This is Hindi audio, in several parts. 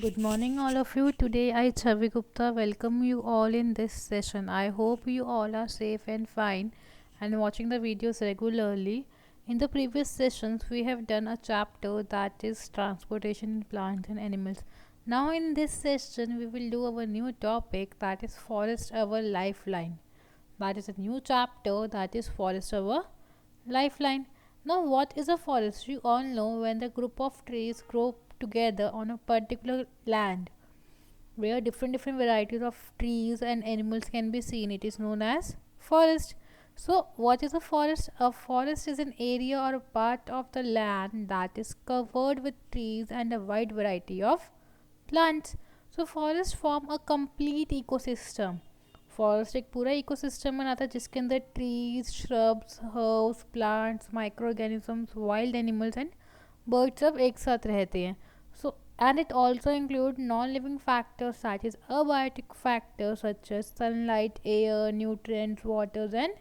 Good morning, all of you. Today, I, Chavi Gupta, welcome you all in this session. I hope you all are safe and fine and watching the videos regularly. In the previous sessions, we have done a chapter that is transportation in plants and animals. Now, in this session, we will do our new topic that is forest our lifeline. That is a new chapter that is forest our lifeline. Now, what is a forest? You all know when the group of trees grow together on a particular land where different varieties of trees and animals can be seen. It is known as forest. So, what is a forest? A forest is an area or a part of the land that is covered with trees and a wide variety of plants. So, forests form a complete ecosystem. Forest एक पूरा इकोसिस्टम बनाता है जिसके अंदर trees shrubs herbs plants micro organisms wild animals and birds सब एक साथ रहते हैं. सो and it also include non-living factors such as abiotic factors such as sunlight, air, nutrients, waters and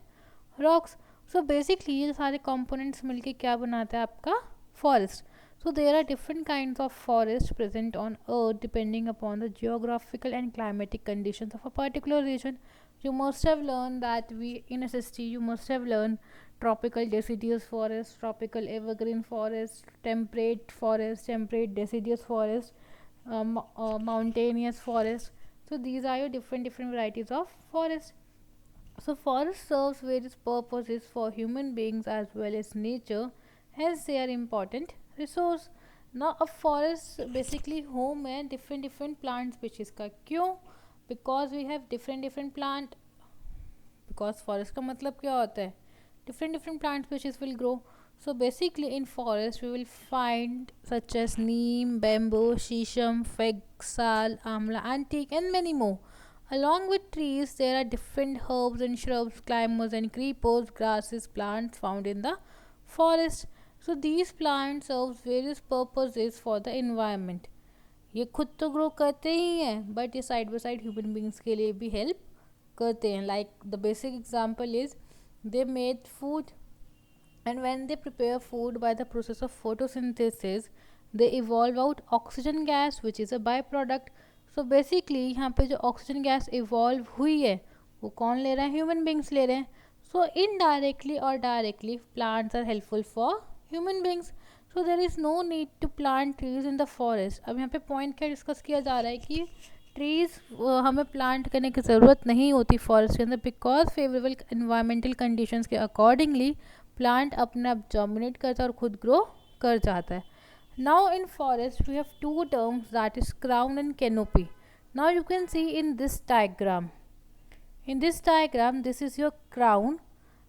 rocks. So basically ये सारे components मिलके क्या बनाता है आपका forest. So there are different kinds of forests present on earth depending upon the geographical and climatic conditions of a particular region. You must have learned that we in SST you must have learned tropical deciduous forest, tropical evergreen forest, temperate deciduous forest, mountainous forest. So these are your different varieties of forest. So forest serves various purposes for human beings as well as nature, hence they are important resource. Now a forest basically home है different plant species का. क्यों? Because we have different plant. Because forest का मतलब क्या होता है? Different plant species will grow. So basically in forest we will find such as neem, bamboo, shisham, fig, sal, amla, antique and many more. Along with trees, there are different herbs and shrubs, climbers and creepers, grasses, plants found in the forest. So these plants serve various purposes for the environment. ये खुद तो ग्रो करते ही हैं बट ये side by side human beings के लिए भी हेल्प करते हैं. Like the basic example is they made food, and when they prepare food by the process of photosynthesis they evolve out oxygen gas which is a byproduct. So basically यहाँ पे जो ऑक्सीजन गैस इवॉल्व हुई है वो कौन ले रहा है? ह्यूमन बींग्स ले रहे हैं. सो इनडायरेक्टली और directly plants are helpful for human beings. So there is no need to plant trees in the forest. अब यहाँ पे पॉइंट क्या डिस्कस किया जा रहा है कि ट्रीज़ हमें प्लांट करने की ज़रूरत नहीं होती फॉरेस्ट के अंदर बिकॉज फेवरेबल इन्वायरमेंटल कंडीशंस के अकॉर्डिंगली प्लांट अपने आप जर्मिनेट करता है और खुद ग्रो कर जाता है. Now in forest we have two terms that is crown and canopy. Now you can see in this diagram. In this diagram this is your crown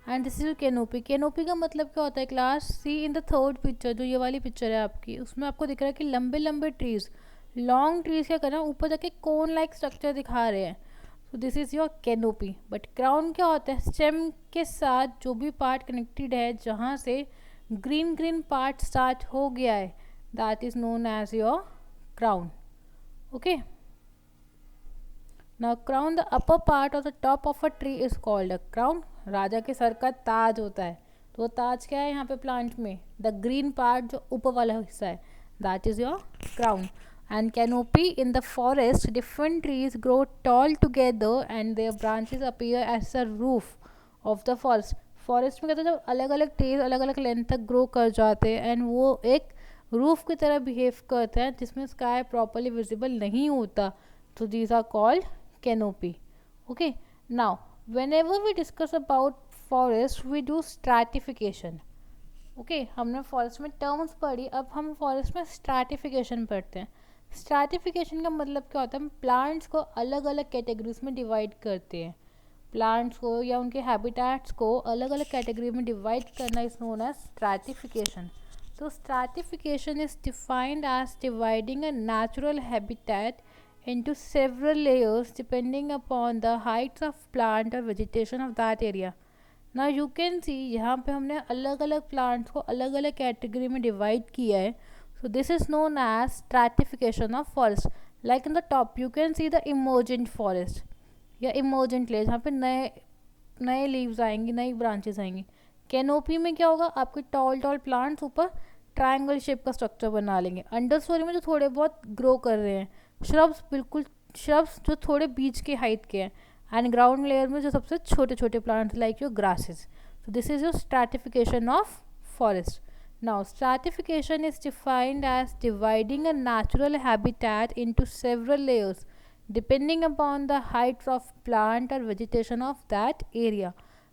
and this is your canopy. Canopy का मतलब क्या होता है class? See in the third picture जो ये वाली पिक्चर है आपकी उसमें आपको दिख रहा है कि लंबे लंबे ट्रीज़ लॉन्ग ट्रीज क्या कर रहे हैं ऊपर जाके कोन लाइक स्ट्रक्चर दिखा रहे हैं. So this is your canopy. But crown क्या होता है? स्टेम के साथ जो भी पार्ट कनेक्टेड है जहाँ से ग्रीन पार्ट स्टार्ट हो गया है that is known as your crown. Okay. Now crown the upper part of the top of a tree is called a crown. राजा के सर का ताज होता है. तो वो ताज क्या है यहाँ पे प्लांट में? द ग्रीन पार्ट जो ऊपर वाला हिस्सा है that is your crown. And canopy in the forest, different trees grow tall together and their branches appear as the roof of the forest. Forest में कहते हैं जब अलग अलग ट्रीज अलग अलग लेंथ तक ग्रो कर जाते हैं एंड वो एक रूफ की तरह बिहेव करते हैं जिसमें स्काई प्रॉपरली विजिबल नहीं होता. तो these are called canopy. Okay. Now whenever we discuss about forest we do stratification. Okay. हमने फॉरेस्ट में टर्म्स पढ़ी. अब हम फॉरेस्ट में स्ट्रैटिफिकेशन पढ़ते हैं. स्ट्रैटिफिकेशन का मतलब क्या होता है? हम प्लांट्स को अलग अलग कैटेगरीज में डिवाइड करते हैं. प्लांट्स को या उनके हैबिटेट्स को अलग अलग कैटेगरी में डिवाइड करना इज नोन एज स्ट्रैटिफिकेशन. तो stratification is defined as dividing a natural habitat into several layers depending upon the heights of plant or vegetation of that area. Now you can see यहाँ पे हमने अलग अलग प्लांट्स को अलग अलग कैटेगरी में डिवाइड किया है. So this is known as stratification of forest. Like in the top you can see the emergent forest या emergent layers. यहाँ पे नए नए लीव्स आएंगी, नई ब्रांचेस आएंगी. कैनोपी में क्या होगा? आपके टॉल प्लांट्स ऊपर ट्रायंगल शेप का स्ट्रक्चर बना लेंगे। अंडर स्टोरी में जो थोड़े बहुत ग्रो कर रहे हैं, श्रब्स बिल्कुल श्रब्स जो थोड़े बीच के हाइट के हैं, एंड ग्राउंड लेयर में जो सबसे छोटे छोटे plants like your grasses. So this is your stratification of forest. Now stratification is defined as dividing a natural habitat into several layers depending upon the height of plant or vegetation of that area.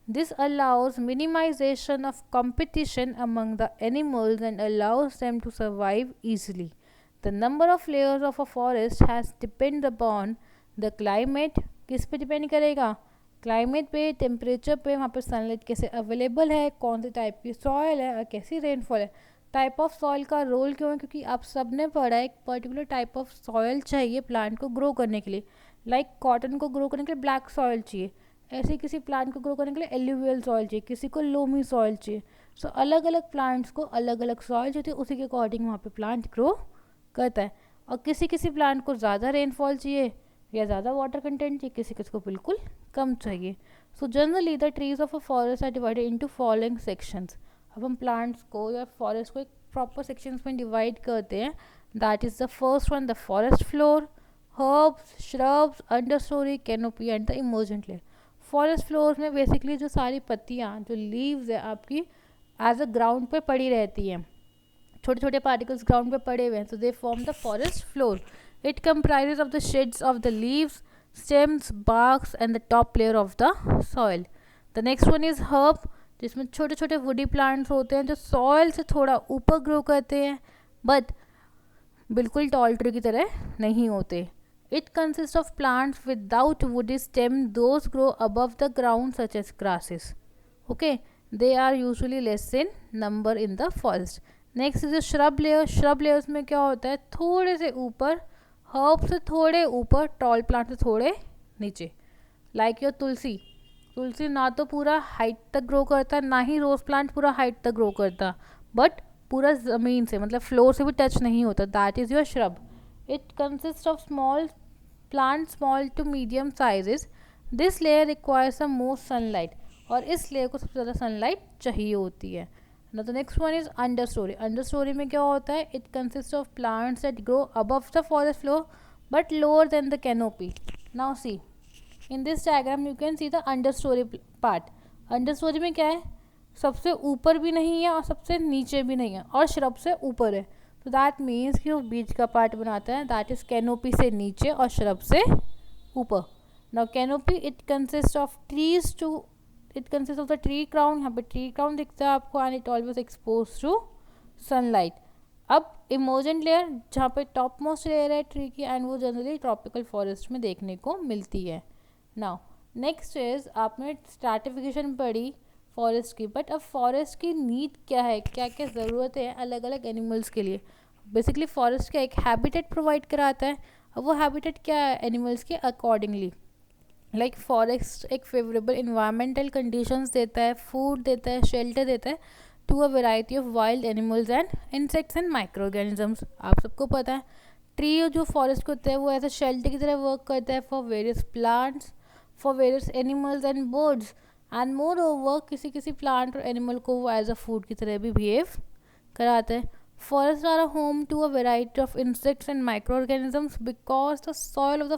This allows minimization of competition among the animals and allows them to survive easily. The number of layers of a forest has depend upon the climate. किस पे डिपेंड करेगा? क्लाइमेट पे, टेम्परेचर पे, वहाँ पर सनलाइट कैसे अवेलेबल है, कौन से टाइप की सॉइल है और कैसी रेनफॉल है। टाइप ऑफ सॉइल का रोल क्यों है? क्योंकि आप सब ने पढ़ा है एक पर्टिकुलर टाइप ऑफ सॉइल चाहिए प्लांट को ग्रो करने के लिए। लाइक कॉटन को ग्रो करने के लिए ब्लैक सॉइल चाहिए, ऐसे ही किसी प्लांट को ग्रो करने के लिए एल्यूवियल सॉइल चाहिए, किसी को लोमी सॉइल चाहिए। सो अलग अलग प्लांट्स को अलग अलग सॉइल होती है, उसी के अकॉर्डिंग वहाँ पे प्लांट ग्रो करता है। और किसी किसी प्लांट को ज़्यादा रेनफॉल चाहिए या ज़्यादा वाटर कंटेंट चाहिए, किसी किसी को बिल्कुल कम चाहिए। So generally the trees of a forest are divided into following sections. अब हम प्लांट्स को या फॉरेस्ट को एक प्रॉपर सेक्शंस में डिवाइड करते हैं। That is the first one, the forest floor, herbs, shrubs, under story, canopy and the emergent layer. Forest floor में बेसिकली जो सारी पत्तियाँ, जो लीव्स है आपकी एज अ ग्राउंड पे पड़ी रहती हैं, छोटे छोटे पार्टिकल्स ग्राउंड पे पड़े हुए हैं, so they form the forest floor. It comprises of the sheds of the leaves, stems, barks and the top layer of the soil. The next one is herb, जिसमें छोटे छोटे वुडी प्लांट्स होते हैं जो सॉइल से थोड़ा ऊपर ग्रो करते हैं बट बिल्कुल टॉल ट्री की तरह नहीं होते। It consists of plants without woody stem, those grow above the ground such as grasses. Okay, they are usually less in number in the forest. Next is shrub layer. Shrub layers में क्या होता है? थोड़े से ऊपर, हर्ब से थोड़े ऊपर, टॉल प्लांट से थोड़े नीचे। लाइक योर तुलसी। तुलसी ना तो पूरा हाइट तक ग्रो करता, ना ही रोज प्लांट पूरा हाइट तक ग्रो करता, बट पूरा ज़मीन से मतलब फ्लोर से भी टच नहीं होता। That is your shrub. It consist of small plant, small to medium sizes. This layer requires the most sunlight, और इस लेयर को सबसे ज़्यादा सनलाइट चाहिए होती है। Now the next one is understory. Understory में क्या होता है? It consists of plants that grow above the forest floor but lower than the canopy. Now see, in this diagram you can see the understory part. Understory में क्या है? सबसे ऊपर भी नहीं है और सबसे नीचे भी नहीं है और श्रब से ऊपर है। तो दैट मीन्स कि वो बीच का पार्ट बनाता है, दैट इज कैनोपी से नीचे और श्रब से ऊपर। Now canopy it consist of trees too it consist of the tree crown. यहाँ पे ट्री क्राउन दिखता है आपको, and it always expose to sunlight. अब इमर्जेंट लेयर जहाँ पे टॉप मोस्ट लेयर है ट्री की, एंड वो जनरली ट्रॉपिकल फॉरेस्ट में देखने को मिलती है। नाउ नेक्स्ट इज, आपने स्ट्रैटिफिकेशन पढ़ी फॉरेस्ट की, बट अब फॉरेस्ट की नीड क्या है, क्या क्या ज़रूरत है अलग अलग एनिमल्स के लिए। बेसिकली फॉरेस्ट का एक हैबिटेट प्रोवाइड कराता है। अब वो हैबिटेट क्या है एनिमल्स के अकॉर्डिंगली। लाइक फॉरेस्ट एक फेवरेबल इन्वायरमेंटल कंडीशंस देता है, फूड देता है, शेल्टर देता है to a variety of wild animals and insects and microorganisms. आप सबको पता है ट्री जो फॉरेस्ट को होता है वो ऐसा शेल्टर की तरह वर्क करता है for various plants, for various animals and birds, and more over किसी किसी प्लांट और एनिमल को वो एज अ फूड की तरह भी बिहेव कराता है। Forest are a home to a variety of insects and microorganisms because the soil of the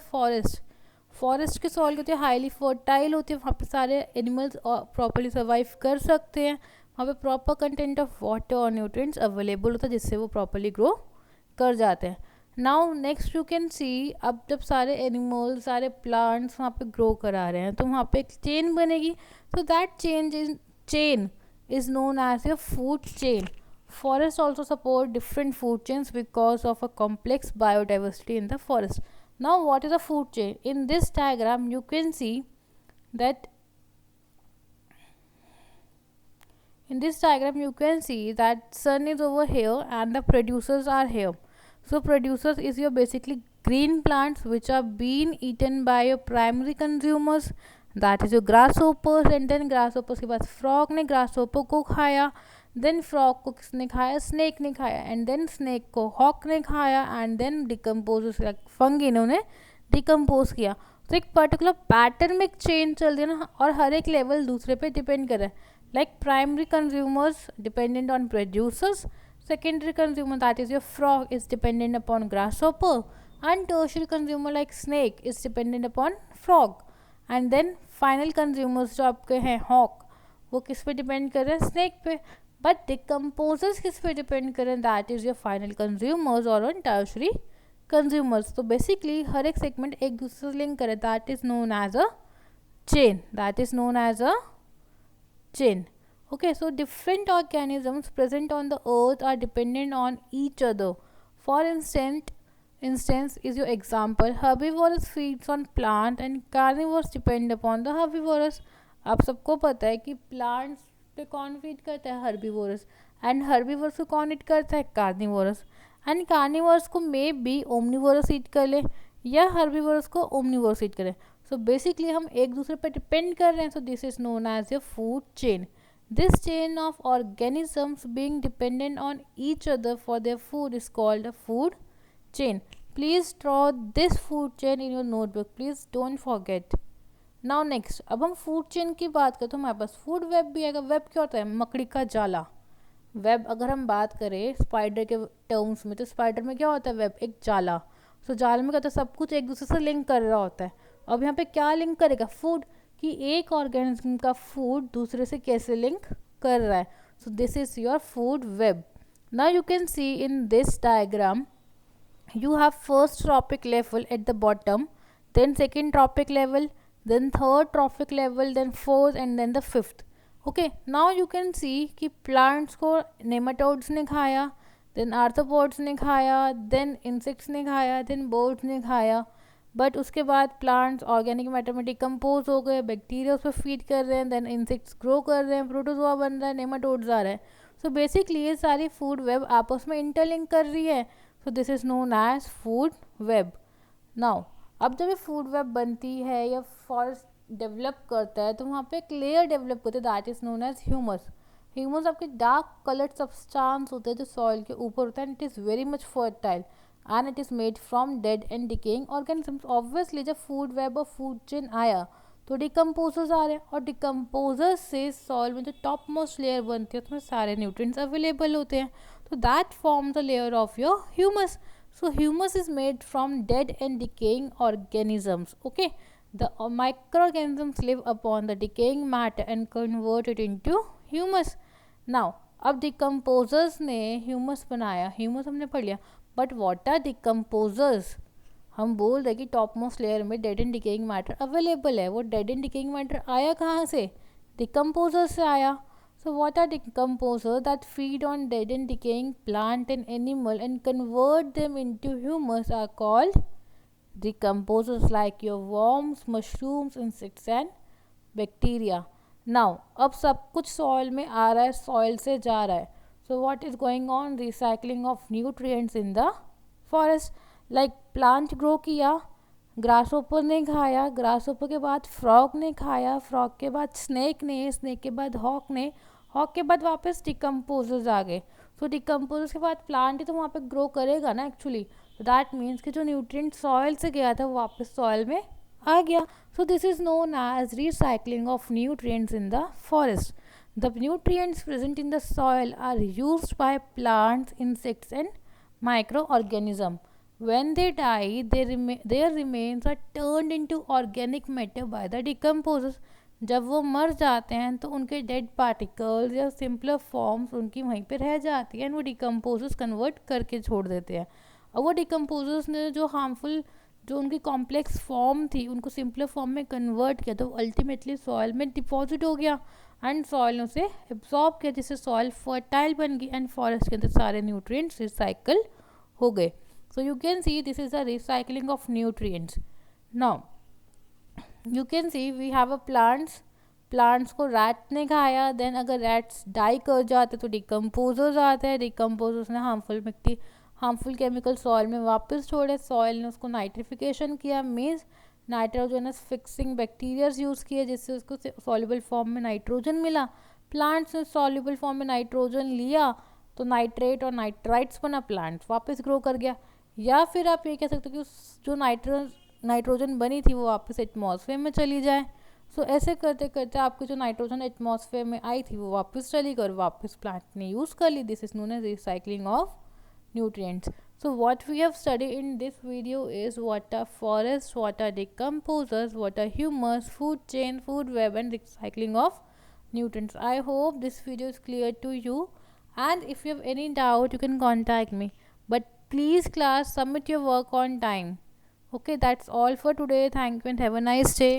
forest की सॉइल होती है हाईली फर्टाइल होती है, वहाँ पे सारे एनिमल्स प्रॉपरली सर्वाइव कर सकते हैं, वहाँ पे प्रॉपर कंटेंट ऑफ वाटर और न्यूट्रिएंट्स अवेलेबल होता है जिससे वो प्रॉपरली ग्रो कर जाते हैं। नाउ नेक्स्ट यू कैन सी, अब जब सारे एनिमल्स सारे प्लांट्स वहाँ पे ग्रो करा रहे हैं तो वहाँ पे एक चेन बनेगी। So that chain is known as a food chain. Forests also support different food chains because of a complex biodiversity in the forest. Now what is a food chain? In this diagram you can see that sun is over here and the producers are here. So producers is your basically green plants which are being eaten by your primary consumers, that is your grasshoppers, and then grasshoppers के बाद frog ने grasshopper को खाया, देन फ्रॉग को किसने खाया, स्नेक ने खाया, एंड देन स्नेक को हॉक ने खाया, एंड देन डिकम्पोज फंगी ने उन्हें डिकम्पोज किया। तो एक पर्टिकुलर पैटर्न में एक चेन चल रही है ना, और हर एक लेवल दूसरे पे डिपेंड कर रहा है। Like primary consumers dependent on producers, Secondary consumer, that is your frog, is dependent upon grasshopper, and tertiary consumer like snake is dependent upon frog. And then final consumers जो आपके हैं hawk, वो किस पे डिपेंड कर रहे हैं, स्नेक पे. बट डिकम्पोजर्स किस पे डिपेंड कर रहे हैं, that is your final consumers और ऑन टर्शरी कंज्यूमर्स. तो बेसिकली हर एक सेगमेंट एक दूसरे से लिंक करे, that is known as a chain, that is known as a chain. Okay, so different organisms present on the earth are dependent on each other. For instance is your example, herbivorous feeds on plant and carnivores depend upon the herbivorous. आप सबको पता है कि प्लांट्स पे कौन फीड करता है, हर्बीवोरस, एंड हर्बीवोरस को कौन ईट करता है, कार्निवोरस, एंड कार्निवोरस को मे बी ओमनीवोरस ईट कर ले या हर्बीवोरस को ओमनीवोरस ईट करे. सो बेसिकली हम एक दूसरे पर डिपेंड कर रहे हैं. So this is known as your food chain. This chain of organisms being dependent on each other for their food is called a food chain. Please draw this food chain in your notebook, please don't forget. Now next, अब हम फूड चेन की बात करें तो हमारे पास फूड वेब भी आएगा. वेब क्या होता है, मकड़ी का जाला. वेब अगर हम बात करें स्पाइडर के टर्म्स में, तो स्पाइडर में क्या होता है, वेब एक जाला. सो जाल में क्या होता है, सब कुछ एक दूसरे से लिंक कर रहा होता है. अब यहाँ पे क्या लिंक करेगा, फूड, कि एक ऑर्गेनिज्म का फूड दूसरे से कैसे लिंक कर रहा है. So this is your food web. Now you can see in this diagram you have first trophic level at the bottom, then second trophic level, then third trophic level, then fourth and then the fifth. Okay, now you can see कि plants को nematodes ने खाया, then arthropods ने खाया, then insects ने खाया, then birds ने खाया. बट उसके बाद प्लांट्स ऑर्गेनिक मैटर में डिकम्पोज हो गए, बैक्टीरिया उस पर फीड कर रहे हैं, देन इंसेक्ट्स ग्रो कर रहे हैं, प्रोटोजोआ बन रहा है, नेमाटोड्स आ रहे हैं. सो बेसिकली ये सारी फूड वेब आपस में इंटरलिंक कर रही है. So this is known as food web. Now अब जब ये फूड वेब बनती है या फॉरेस्ट डेवलप करता है तो वहाँ पे एक लेयर डेवलप होती है, that is known as humus. Humus आपके डार्क कलर्ड सब्सटेंस होते हैं जो सॉइल के ऊपर होता है, and it is very much fertile and it is made from dead and decaying organisms. Obviously जब फूड वेब और फूड चेन आया तो डिकम्पोजर्स आ रहे हैं, और डिकम्पोजर्स से सॉइल में जो टॉप मोस्ट लेयर बनती है उसमें सारे न्यूट्रिएंट्स अवेलेबल होते हैं. तो that form the layer of your humus. So humus is made from dead and decaying organisms. Okay, the microorganisms live upon the decaying matter and convert it into humus. Now अब डिकम्पोजर्स ने ह्यूमस बनाया, ह्यूमस हमने पढ़ लिया, बट वॉट आर डिकम्पोजर्स. हम बोल रहे कि टॉप मोस्ट लेयर में dead and decaying matter available है. वो डेड एंड डिकेइंग मैटर आया कहाँ से, डिकम्पोजर से आया. So what are decomposer that feed on dead and decaying plant and animal and convert them into humus are called decomposers, like your worms, mushrooms, insects and bacteria. Now अब सब कुछ सॉइल में आ रहा है, सॉइल से जा रहा है. So what is going on, recycling of nutrients in the forest. Like plant grow किया, grasshopper ने खाया, grasshopper के बाद frog ने खाया, frog के बाद snake ने, snake के बाद hawk ने, hawk के बाद वापस decomposers आ गए. So decomposers के बाद plant ही तो वहाँ पे grow करेगा ना actually. So that means कि जो nutrient soil से गया था वो वापस soil में आ गया. So this is known as recycling of nutrients in the forest. The nutrients present in the soil are used by plants, insects and microorganisms. When they die, their remains are turned into organic matter by the decomposers. जब वो मर जाते हैं तो उनके डेड पार्टिकल्स या सिंपलर फॉर्म्स उनकी वहीं पे रह जाती हैं, वो डिकम्पोजर्स कन्वर्ट करके छोड़ देते हैं. और वो डिकम्पोजर्स ने जो हार्मफुल जो उनकी कॉम्प्लेक्स फॉर्म थी उनको सिंपलर फॉर्म में कन्वर्ट किया, तो अल्टीमेटली सॉइल में डिपॉजिट हो गया एंड सॉइल ने उसे एब्जॉर्ब किया, जिससे सॉइल फर्टाइल बन गई एंड फॉरेस्ट के अंदर सारे न्यूट्रिएंट्स रिसाइकल हो गए. So you can see this is the recycling of nutrients. Now you can see we have a plants को रैट ने खाया, देन अगर रैट्स डाई कर जाते तो डिकम्पोजर्स आते हैं, डिकम्पोजर्स ने हार्मफुल केमिकल सॉइल में वापस छोड़े, सॉइल ने उसको नाइट्रिफिकेशन किया, means nitrogenous fixing bacterias use किए जिससे उसको सॉल्युबल फॉर्म में नाइट्रोजन मिला. प्लांट्स ने सॉल्युबल फॉर्म में नाइट्रोजन लिया तो नाइट्रेट और नाइट्राइट्स बना, प्लांट वापस ग्रो कर गया. या फिर आप ये कह सकते हो कि जो नाइट्रोजन बनी थी वो वापस एटमॉस्फेयर में चली जाए. सो ऐसे करते करते आपकी जो नाइट्रोजन एटमॉस्फेयर में आई थी वो वापस चली गई और वापस प्लांट ने यूज़ कर ली. This is known as recycling of nutrients. So what we have studied in this video is what are forests, what are decomposers, what are humus, food chain, food web and recycling of nutrients. I hope this video is clear to you, and if you have any doubt you can contact me. But please class submit your work on time. Okay, that's all for today. Thank you and have a nice day.